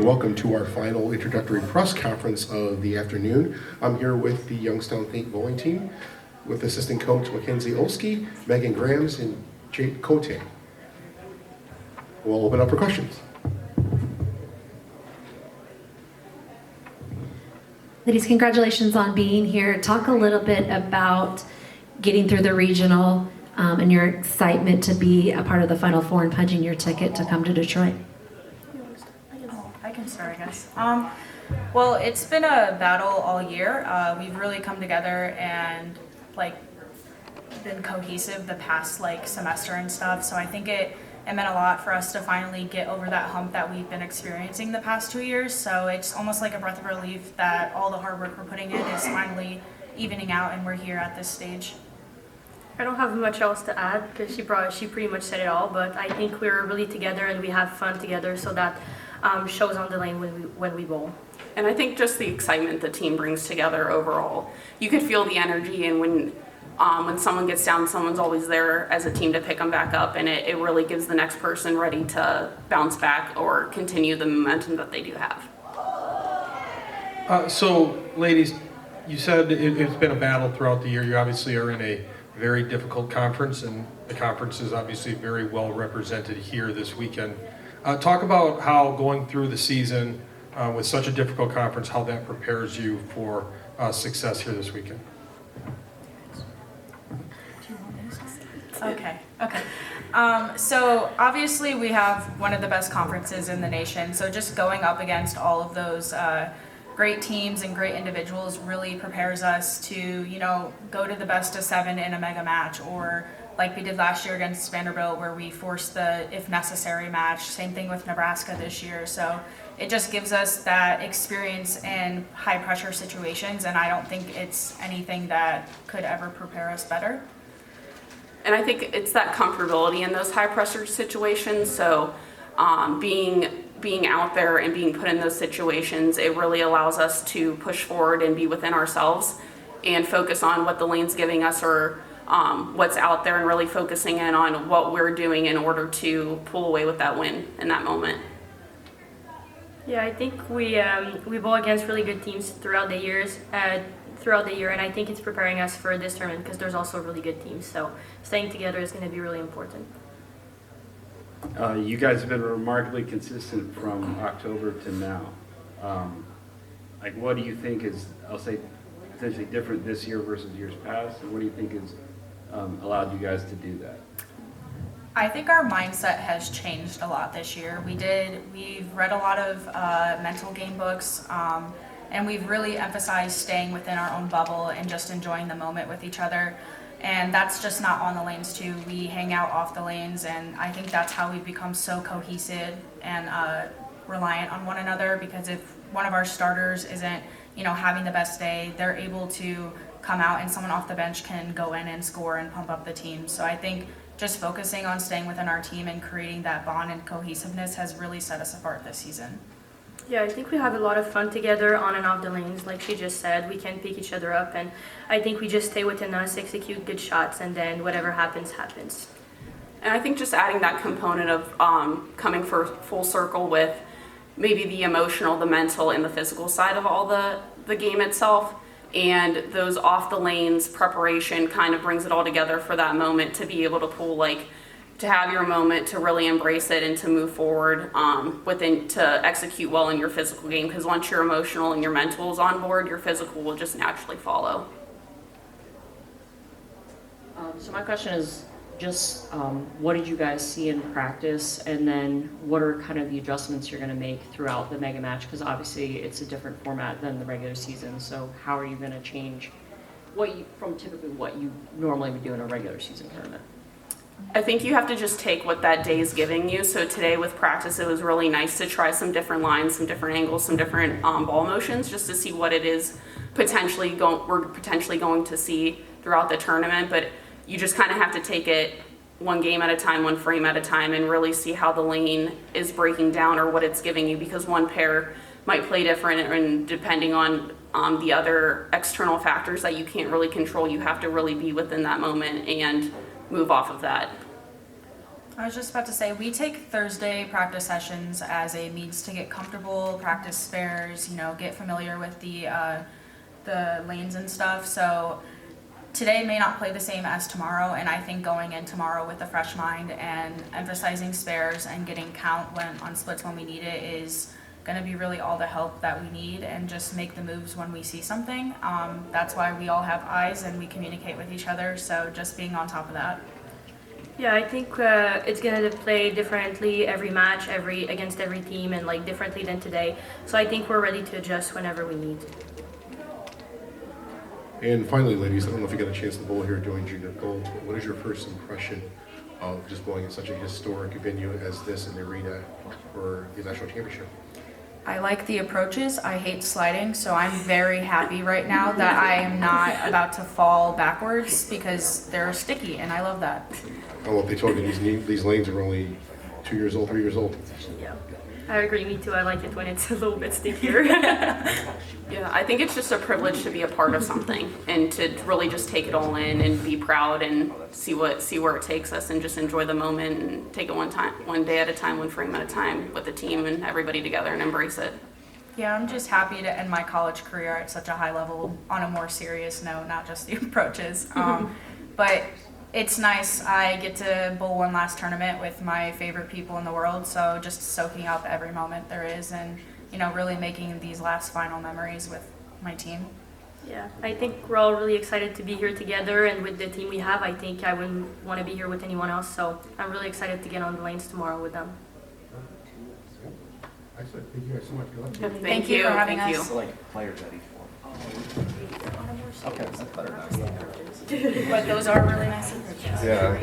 Welcome to our final introductory press conference of the afternoon. I'm here with the Youngstown Paint bowling team with assistant coach Makenzie Olesky, Megan Grams, and Jade Côté. We'll open up for questions. Ladies, congratulations on being here. Talk a little bit about getting through the regional and your excitement to be a part of the Final Four and punching your ticket to come to Detroit. I can start, I guess. Well, it's been a battle all year. We've really come together and been cohesive the past semester and stuff. So I think it meant a lot for us to finally get over that hump that we've been experiencing the past 2 years. So it's almost like a breath of relief that all the hard work we're putting in is finally evening out, and we're here at this stage. I don't have much else to add because she pretty much said it all. But I think we're really together and we have fun together, so that shows on the lane when we bowl. And I think just the excitement the team brings together overall. You could feel the energy, and when someone gets down, someone's always there as a team to pick them back up, and it really gives the next person ready to bounce back or continue the momentum that they do have. So, ladies, you said it's been a battle throughout the year. You obviously are in a very difficult conference, and the conference is obviously very well represented here this weekend. Talk about how going through the season with such a difficult conference, how that prepares you for success here this weekend. Okay. So obviously we have one of the best conferences in the nation. So just going up against all of those great teams and great individuals really prepares us to, go to the best of 7 in a mega match, or like we did last year against Vanderbilt, where we forced the if necessary match. Same thing with Nebraska this year. So it just gives us that experience in high pressure situations, and I don't think it's anything that could ever prepare us better. And I think it's that comfortability in those high pressure situations. So being out there and being put in those situations, it really allows us to push forward and be within ourselves and focus on what the lane's giving us, or what's out there, and really focusing in on what we're doing in order to pull away with that win in that moment. Yeah, I think we bowl against really good teams throughout the year, and I think it's preparing us for this tournament because there's also really good teams. So staying together is going to be really important. You guys have been remarkably consistent from October to now. What do you think is, I'll say, potentially different this year versus years past? And what do you think has allowed you guys to do that? I think our mindset has changed a lot this year. We've read a lot of mental game books, and we've really emphasized staying within our own bubble and just enjoying the moment with each other. And that's just not on the lanes too. We hang out off the lanes, and I think that's how we've become so cohesive and reliant on one another, because if one of our starters isn't, having the best day, they're able to come out and someone off the bench can go in and score and pump up the team. So I think just focusing on staying within our team and creating that bond and cohesiveness has really set us apart this season. Yeah, I think we have a lot of fun together on and off the lanes. Like she just said, we can pick each other up, and I think we just stay within us, execute good shots, and then whatever happens, happens. And I think just adding that component of coming for full circle with maybe the emotional, the mental, and the physical side of all the game itself, and those off the lanes preparation kind of brings it all together for that moment to be able to pull, to have your moment, to really embrace it and to move forward to execute well in your physical game, because once your emotional and your mental is on board, your physical will just naturally follow. So my question is just what did you guys see in practice, and then what are kind of the adjustments you're going to make throughout the mega match, because obviously it's a different format than the regular season, so how are you going to change from typically what you normally would do in a regular season tournament? I think you have to just take what that day is giving you. So today with practice, it was really nice to try some different lines, some different angles, some different ball motions, just to see what it is we're potentially going to see throughout the tournament. But you just kind of have to take it one game at a time, one frame at a time, and really see how the lane is breaking down or what it's giving you, because one pair might play different, and depending on the other external factors that you can't really control, you have to really be within that moment and move off of that. I was just about to say, we take Thursday practice sessions as a means to get comfortable, practice spares, get familiar with the lanes and stuff. So today may not play the same as tomorrow, and I think going in tomorrow with a fresh mind and emphasizing spares and getting count on splits when we need it is going to be really all the help that we need, and just make the moves when we see something. That's why we all have eyes and we communicate with each other, so just being on top of that. Yeah, I think it's gonna play differently every match, against every team, and like differently than today. So I think we're ready to adjust whenever we need. And finally, ladies, I don't know if you got a chance to bowl here during Junior Gold, but what is your first impression of just bowling in such a historic venue as this in the arena for the national championship? I like the approaches. I hate sliding, so I'm very happy right now that I am not about to fall backwards because they're sticky, and I love that. I don't know if they told you these lanes are only 2 years old, 3 years old. Yeah, I agree. Me too. I like it when it's a little bit stickier. Yeah, I think it's just a privilege to be a part of something and to really just take it all in and be proud and see where it takes us, and just enjoy the moment and take it one day at a time, one frame at a time with the team and everybody together, and embrace it. Yeah, I'm just happy to end my college career at such a high level on a more serious note, not just the approaches. But it's nice. I get to bowl one last tournament with my favorite people in the world, so just soaking up every moment there is, and really making these last final memories with my team. Yeah, I think we're all really excited to be here together, and with the team we have, I think I wouldn't want to be here with anyone else. So I'm really excited to get on the lanes tomorrow with them. Excellent. Thank you guys so much. Good luck. Thank you for having us. So like players at each one. Okay, that's better now. But those are really nice approaches. Yeah.